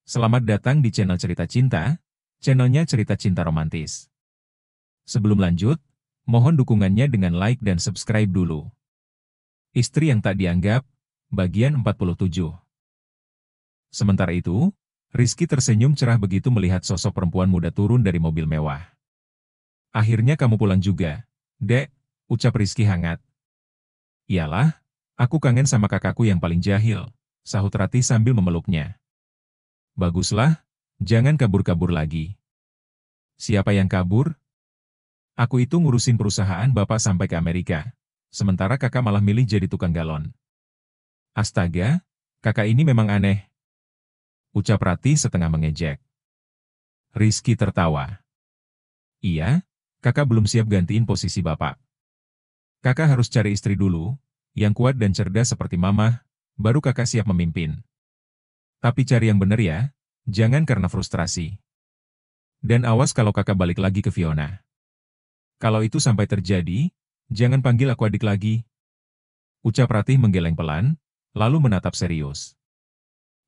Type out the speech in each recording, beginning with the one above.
Selamat datang di channel Cerita Cinta, channelnya Cerita Cinta Romantis. Sebelum lanjut, mohon dukungannya dengan like dan subscribe dulu. Istri yang tak dianggap, bagian 47. Sementara itu, Rizky tersenyum cerah begitu melihat sosok perempuan muda turun dari mobil mewah. Akhirnya kamu pulang juga, Dek, ucap Rizky hangat. Iyalah, aku kangen sama kakakku yang paling jahil, sahut Ratih sambil memeluknya. Baguslah, jangan kabur-kabur lagi. Siapa yang kabur? Aku itu ngurusin perusahaan bapak sampai ke Amerika, sementara kakak malah milih jadi tukang galon. Astaga, kakak ini memang aneh, ucap Ratih setengah mengejek. Rizky tertawa. Iya, kakak belum siap gantiin posisi bapak. Kakak harus cari istri dulu, yang kuat dan cerdas seperti mama, baru kakak siap memimpin. Tapi cari yang benar ya, jangan karena frustrasi. Dan awas kalau kakak balik lagi ke Fiona. Kalau itu sampai terjadi, jangan panggil aku adik lagi. Ucap Ratih menggeleng pelan, lalu menatap serius.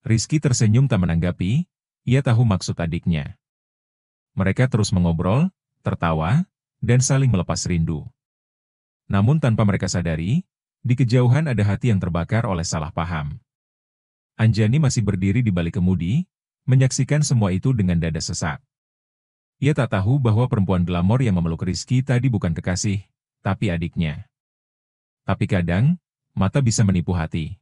Rizky tersenyum tak menanggapi, ia tahu maksud adiknya. Mereka terus mengobrol, tertawa, dan saling melepas rindu. Namun tanpa mereka sadari, di kejauhan ada hati yang terbakar oleh salah paham. Anjani masih berdiri di balik kemudi, menyaksikan semua itu dengan dada sesak. Ia tak tahu bahwa perempuan glamor yang memeluk Rizky tadi bukan kekasih, tapi adiknya. Tapi kadang, mata bisa menipu hati.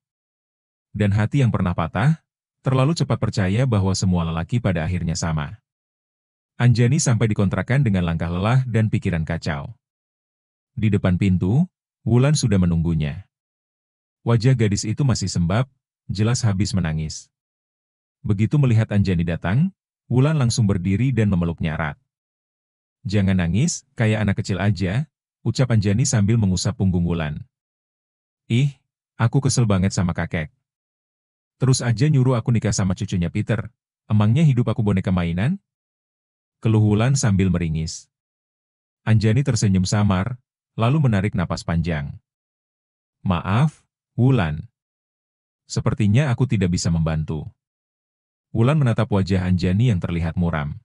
Dan hati yang pernah patah, terlalu cepat percaya bahwa semua lelaki pada akhirnya sama. Anjani sampai dikontrakan dengan langkah lelah dan pikiran kacau. Di depan pintu, Wulan sudah menunggunya. Wajah gadis itu masih sembab, jelas habis menangis. Begitu melihat Anjani datang, Wulan langsung berdiri dan memeluknya erat. Jangan nangis, kayak anak kecil aja, ucap Anjani sambil mengusap punggung Wulan. Ih, aku kesel banget sama kakek. Terus aja nyuruh aku nikah sama cucunya Peter, emangnya hidup aku boneka mainan? Keluh Wulan sambil meringis. Anjani tersenyum samar, lalu menarik napas panjang. Maaf, Wulan. Sepertinya aku tidak bisa membantu. Wulan menatap wajah Anjani yang terlihat muram.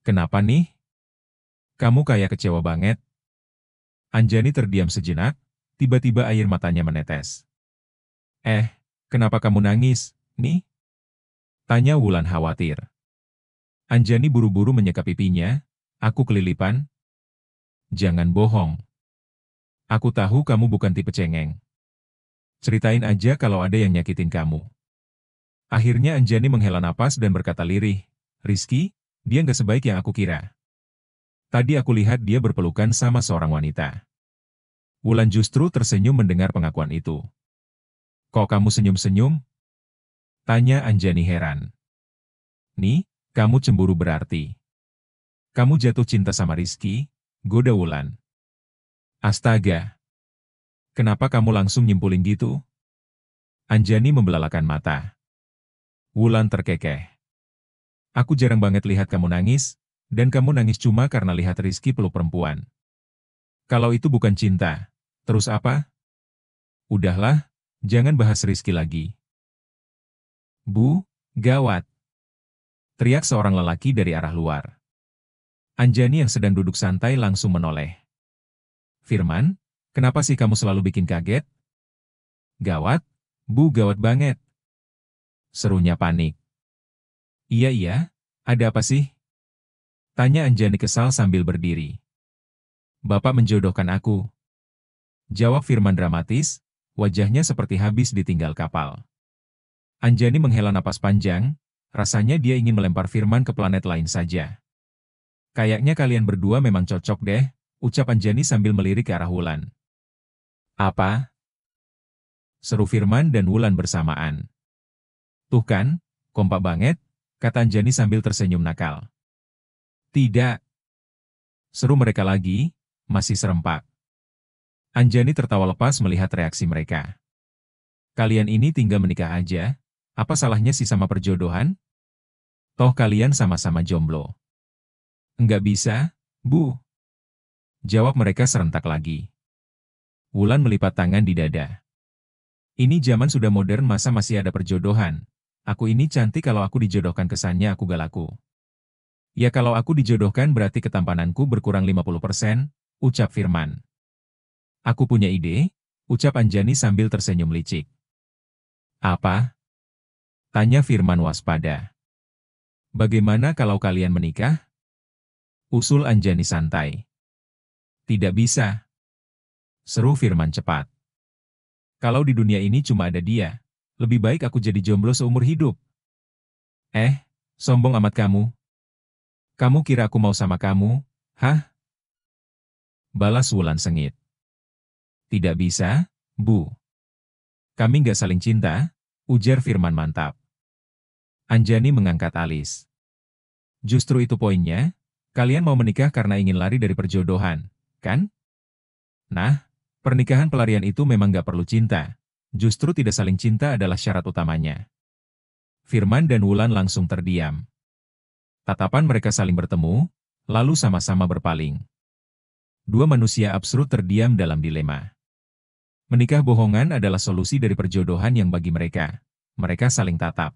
Kenapa nih? Kamu kayak kecewa banget. Anjani terdiam sejenak, tiba-tiba air matanya menetes. Kenapa kamu nangis, nih? Tanya Wulan khawatir. Anjani buru-buru menyekap pipinya, aku kelilipan. Jangan bohong. Aku tahu kamu bukan tipe cengeng. Ceritain aja kalau ada yang nyakitin kamu. Akhirnya Anjani menghela napas dan berkata lirih, Rizky, dia nggak sebaik yang aku kira. Tadi aku lihat dia berpelukan sama seorang wanita. Wulan justru tersenyum mendengar pengakuan itu. Kok kamu senyum-senyum? Tanya Anjani heran. Nih, kamu cemburu berarti. Kamu jatuh cinta sama Rizky, goda Wulan. Astaga. Kenapa kamu langsung nyimpulin gitu? Anjani membelalakan mata. Wulan terkekeh. Aku jarang banget lihat kamu nangis, dan kamu nangis cuma karena lihat Rizky peluk perempuan. Kalau itu bukan cinta, terus apa? Udahlah, jangan bahas Rizky lagi. Bu, gawat. Teriak seorang lelaki dari arah luar. Anjani yang sedang duduk santai langsung menoleh. Firman, kenapa sih kamu selalu bikin kaget? Gawat, Bu, gawat banget. Serunya panik. Iya, ada apa sih? Tanya Anjani kesal sambil berdiri. Bapak menjodohkan aku. Jawab Firman dramatis, wajahnya seperti habis ditinggal kapal. Anjani menghela napas panjang, rasanya dia ingin melempar Firman ke planet lain saja. Kayaknya kalian berdua memang cocok deh, ucap Anjani sambil melirik ke arah Wulan. Apa? Seru Firman dan Wulan bersamaan. Tuh kan, kompak banget, kata Anjani sambil tersenyum nakal. Tidak. Seru mereka lagi, masih serempak. Anjani tertawa lepas melihat reaksi mereka. Kalian ini tinggal menikah aja, apa salahnya sih sama perjodohan? Toh kalian sama-sama jomblo. Enggak bisa, Bu. Jawab mereka serentak lagi. Wulan melipat tangan di dada. Ini zaman sudah modern masa masih ada perjodohan. Aku ini cantik kalau aku dijodohkan kesannya aku gak laku. Ya kalau aku dijodohkan berarti ketampananku berkurang 50%, ucap Firman. Aku punya ide, ucap Anjani sambil tersenyum licik. Apa? Tanya Firman waspada. Bagaimana kalau kalian menikah? Usul Anjani santai. Tidak bisa. Seru Firman cepat. Kalau di dunia ini cuma ada dia, lebih baik aku jadi jomblo seumur hidup. Sombong amat kamu. Kamu kira aku mau sama kamu, hah? Balas Wulan sengit. Tidak bisa, Bu. Kami nggak saling cinta, ujar Firman mantap. Anjani mengangkat alis. Justru itu poinnya, kalian mau menikah karena ingin lari dari perjodohan, kan? Nah, pernikahan pelarian itu memang nggak perlu cinta. Justru tidak saling cinta adalah syarat utamanya. Firman dan Wulan langsung terdiam. Tatapan mereka saling bertemu, lalu sama-sama berpaling. Dua manusia absurd terdiam dalam dilema. Menikah bohongan adalah solusi dari perjodohan yang bagi mereka. Mereka saling tatap.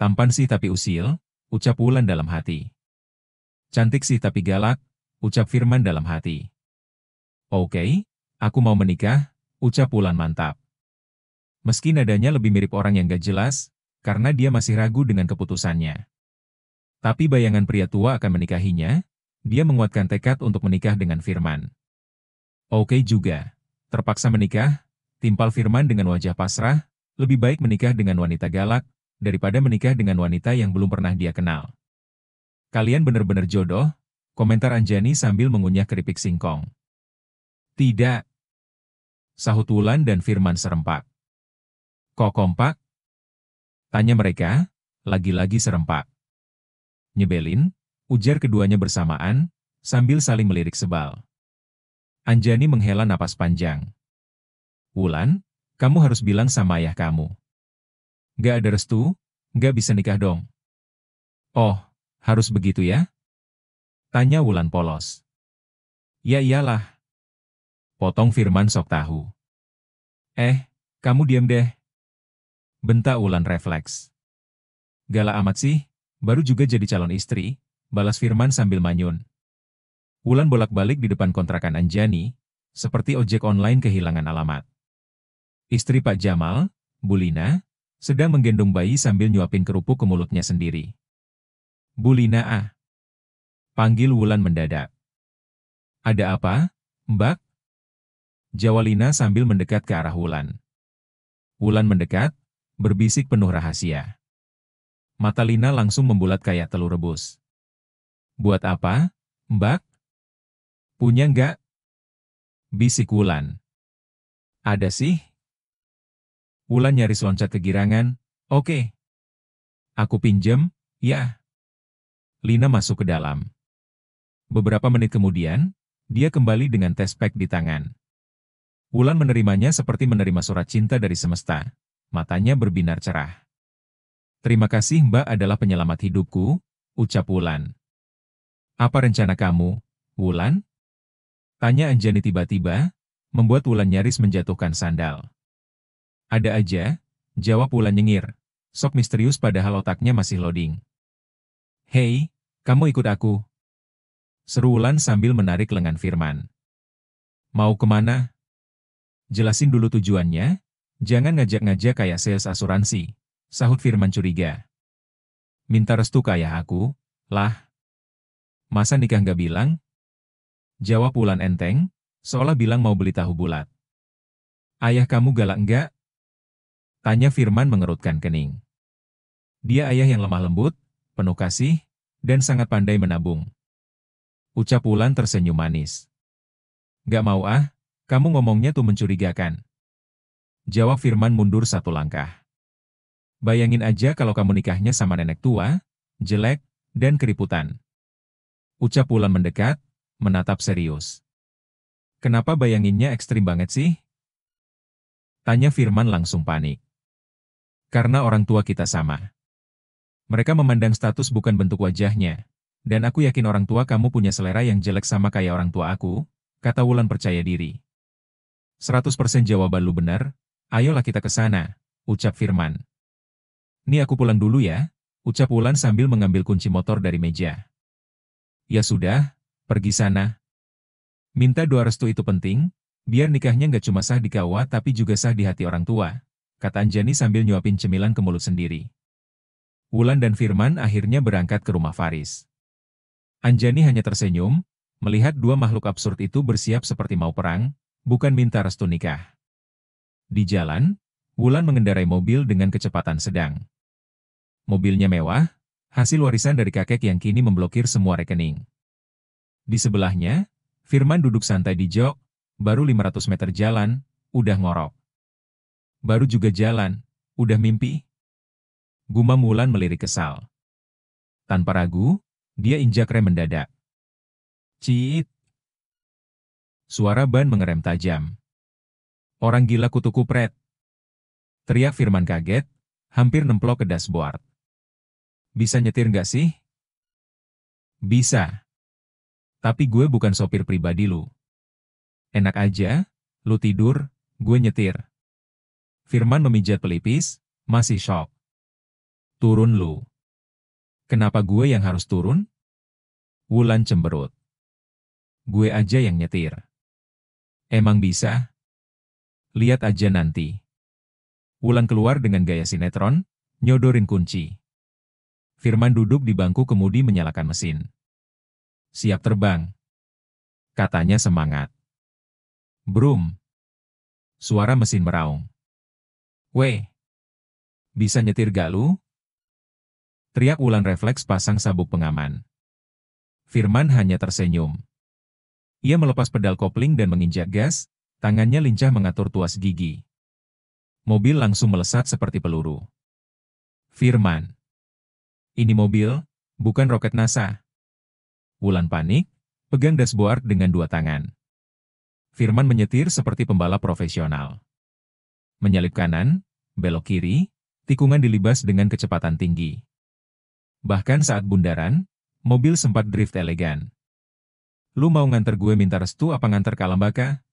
Tampan sih tapi usil, ucap Wulan dalam hati. Cantik sih tapi galak, ucap Firman dalam hati. Oke, aku mau menikah, ucap Wulan mantap. Meski nadanya lebih mirip orang yang gak jelas, karena dia masih ragu dengan keputusannya. Tapi bayangan pria tua akan menikahinya, dia menguatkan tekad untuk menikah dengan Firman. Oke juga, terpaksa menikah, timpal Firman dengan wajah pasrah, lebih baik menikah dengan wanita galak, daripada menikah dengan wanita yang belum pernah dia kenal. Kalian benar-benar jodoh, komentar Anjani sambil mengunyah keripik singkong. Tidak. Sahut Wulan dan Firman serempak. Kok kompak? Tanya mereka, lagi-lagi serempak. Nyebelin, ujar keduanya bersamaan, sambil saling melirik sebal. Anjani menghela napas panjang. Wulan, kamu harus bilang sama ayah kamu. Gak ada restu, gak bisa nikah dong. Oh, harus begitu ya? Tanya Wulan polos. Ya iyalah. Potong Firman sok tahu. Kamu diam deh. Bentak Wulan refleks. Galak amat sih, baru juga jadi calon istri, balas Firman sambil manyun. Wulan bolak-balik di depan kontrakan Anjani, seperti ojek online kehilangan alamat. Istri Pak Jamal, Bu Lina, sedang menggendong bayi sambil nyuapin kerupuk ke mulutnya sendiri. Bu Lina ah. Panggil Wulan mendadak. Ada apa, Mbak? Jawab Lina sambil mendekat ke arah Wulan. Wulan mendekat, berbisik penuh rahasia. Mata Lina langsung membulat kayak telur rebus. Buat apa, Mbak? Punya nggak? Bisik Wulan. Ada sih. Wulan nyaris loncat kegirangan. Oke. Aku pinjem, ya. Lina masuk ke dalam. Beberapa menit kemudian, dia kembali dengan tes pack di tangan. Wulan menerimanya seperti menerima surat cinta dari semesta. Matanya berbinar cerah. Terima kasih Mbak adalah penyelamat hidupku, ucap Wulan. Apa rencana kamu, Wulan? Tanya Anjani tiba-tiba, membuat Wulan nyaris menjatuhkan sandal. Ada aja, jawab Wulan nyengir, sok misterius padahal otaknya masih loading. Hei, kamu ikut aku. Seru Wulan sambil menarik lengan Firman. Mau kemana? Jelasin dulu tujuannya, jangan ngajak-ngajak kayak sales asuransi, sahut Firman curiga. Minta restu ke ayah aku, lah. Masa nikah nggak bilang? Jawab Wulan enteng, seolah bilang mau beli tahu bulat. Ayah kamu galak enggak? Tanya Firman mengerutkan kening. Dia ayah yang lemah lembut, penuh kasih, dan sangat pandai menabung. Ucap Wulan tersenyum manis. Gak mau ah, kamu ngomongnya tuh mencurigakan. Jawab Firman mundur satu langkah. Bayangin aja kalau kamu nikahnya sama nenek tua, jelek, dan keriputan. Ucap Wulan mendekat, menatap serius. Kenapa bayanginnya ekstrim banget sih? Tanya Firman langsung panik. Karena orang tua kita sama. Mereka memandang status bukan bentuk wajahnya. Dan aku yakin orang tua kamu punya selera yang jelek sama kayak orang tua aku, kata Wulan percaya diri. 100% jawaban lu benar, ayolah kita ke sana, ucap Firman. Nih aku pulang dulu ya, ucap Wulan sambil mengambil kunci motor dari meja. Ya sudah, pergi sana. Minta doa restu itu penting, biar nikahnya nggak cuma sah di kawah tapi juga sah di hati orang tua, kata Anjani sambil nyuapin cemilan ke mulut sendiri. Wulan dan Firman akhirnya berangkat ke rumah Faris. Anjani hanya tersenyum, melihat dua makhluk absurd itu bersiap seperti mau perang, bukan minta restu nikah. Di jalan, Wulan mengendarai mobil dengan kecepatan sedang. Mobilnya mewah, hasil warisan dari kakek yang kini memblokir semua rekening. Di sebelahnya, Firman duduk santai di jok, baru 500 meter jalan, udah ngorok. Baru juga jalan, udah mimpi? Gumam Wulan melirik kesal. Tanpa ragu, dia injak rem mendadak. Ciit! Suara ban mengerem tajam. Orang gila kutu kupret. Teriak Firman kaget, hampir nemplok ke dashboard. Bisa nyetir nggak sih? Bisa. Tapi gue bukan sopir pribadi lu. Enak aja, lu tidur, gue nyetir. Firman memijat pelipis, masih shock. Turun lu. Kenapa gue yang harus turun? Wulan cemberut. Gue aja yang nyetir. Emang bisa? Lihat aja nanti. Wulan keluar dengan gaya sinetron, nyodorin kunci. Firman duduk di bangku kemudi menyalakan mesin. Siap terbang. Katanya semangat. Brum. Suara mesin meraung. Weh. Bisa nyetir gak lu? Teriak Wulan refleks pasang sabuk pengaman. Firman hanya tersenyum. Ia melepas pedal kopling dan menginjak gas, tangannya lincah mengatur tuas gigi. Mobil langsung melesat seperti peluru. Firman. Ini mobil, bukan roket NASA. Wulan panik, pegang dashboard dengan dua tangan. Firman menyetir seperti pembalap profesional. Menyalip kanan, belok kiri, tikungan dilibas dengan kecepatan tinggi. Bahkan saat bundaran, mobil sempat drift elegan. Lu mau nganter gue minta restu apa nganter ke Alambaka?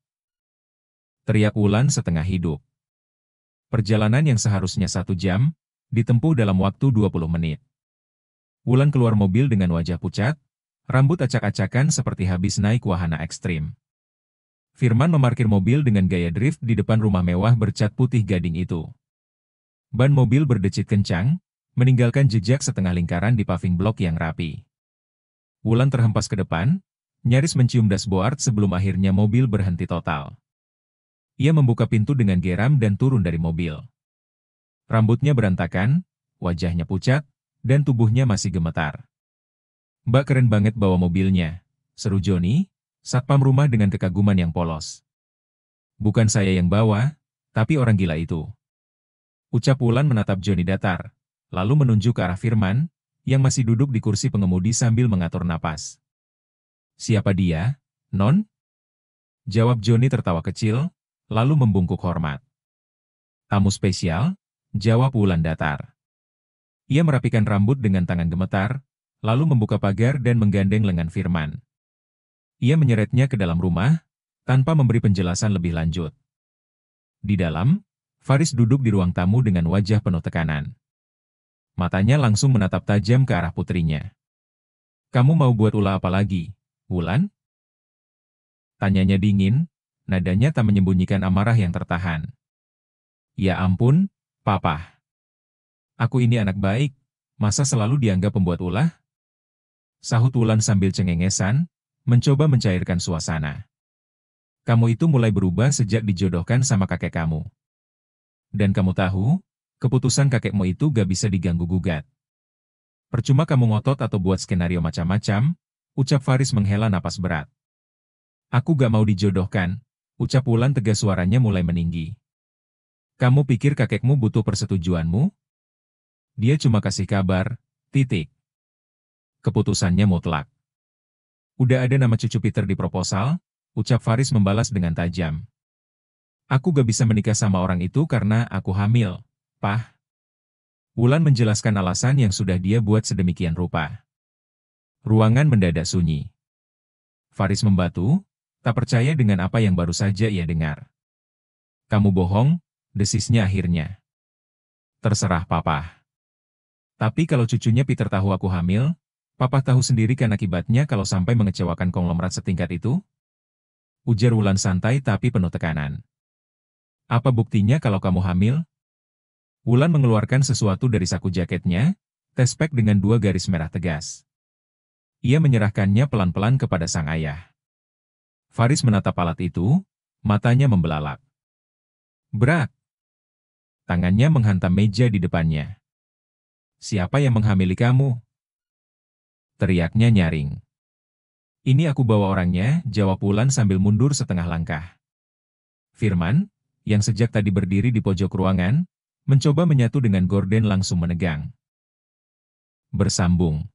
Teriak Wulan setengah hidup. Perjalanan yang seharusnya 1 jam, ditempuh dalam waktu 20 menit. Wulan keluar mobil dengan wajah pucat, rambut acak-acakan seperti habis naik wahana ekstrim. Firman memarkir mobil dengan gaya drift di depan rumah mewah bercat putih gading itu. Ban mobil berdecit kencang, meninggalkan jejak setengah lingkaran di paving blok yang rapi. Wulan terhempas ke depan, nyaris mencium dashboard sebelum akhirnya mobil berhenti total. Ia membuka pintu dengan geram dan turun dari mobil. Rambutnya berantakan, wajahnya pucat, dan tubuhnya masih gemetar. Mbak keren banget bawa mobilnya, seru Joni, satpam rumah dengan kekaguman yang polos. Bukan saya yang bawa, tapi orang gila itu. Ucap Wulan menatap Joni datar, lalu menunjuk ke arah Firman, yang masih duduk di kursi pengemudi sambil mengatur napas. Siapa dia, Non? Jawab Joni tertawa kecil, lalu membungkuk hormat. Tamu spesial, jawab Wulan datar. Ia merapikan rambut dengan tangan gemetar, lalu membuka pagar dan menggandeng lengan Firman. Ia menyeretnya ke dalam rumah, tanpa memberi penjelasan lebih lanjut. Di dalam, Faris duduk di ruang tamu dengan wajah penuh tekanan. Matanya langsung menatap tajam ke arah putrinya. Kamu mau buat ulah apa lagi, Wulan? Tanyanya dingin, nadanya tak menyembunyikan amarah yang tertahan. Ya ampun, Papa. Aku ini anak baik, masa selalu dianggap pembuat ulah? Sahut Wulan sambil cengengesan, mencoba mencairkan suasana. Kamu itu mulai berubah sejak dijodohkan sama kakek kamu. Dan kamu tahu, keputusan kakekmu itu gak bisa diganggu-gugat. Percuma kamu ngotot atau buat skenario macam-macam, ucap Faris menghela napas berat. Aku gak mau dijodohkan, ucap Wulan tegas suaranya mulai meninggi. Kamu pikir kakekmu butuh persetujuanmu? Dia cuma kasih kabar, titik. Keputusannya mutlak. Udah ada nama cucu Peter di proposal, ucap Faris membalas dengan tajam. Aku gak bisa menikah sama orang itu karena aku hamil, Pah. Wulan menjelaskan alasan yang sudah dia buat sedemikian rupa. Ruangan mendadak sunyi. Faris membatu, tak percaya dengan apa yang baru saja ia dengar. Kamu bohong, desisnya akhirnya. Terserah Papa. Tapi kalau cucunya Peter tahu aku hamil, papa tahu sendiri kan akibatnya kalau sampai mengecewakan konglomerat setingkat itu? Ujar Wulan santai tapi penuh tekanan. Apa buktinya kalau kamu hamil? Wulan mengeluarkan sesuatu dari saku jaketnya, tespek dengan 2 garis merah tegas. Ia menyerahkannya pelan-pelan kepada sang ayah. Faris menatap alat itu, matanya membelalak. Brak! Tangannya menghantam meja di depannya. Siapa yang menghamili kamu? Teriaknya nyaring. Ini aku bawa orangnya, jawab Wulan sambil mundur setengah langkah. Firman, yang sejak tadi berdiri di pojok ruangan, mencoba menyatu dengan gorden langsung menegang. Bersambung.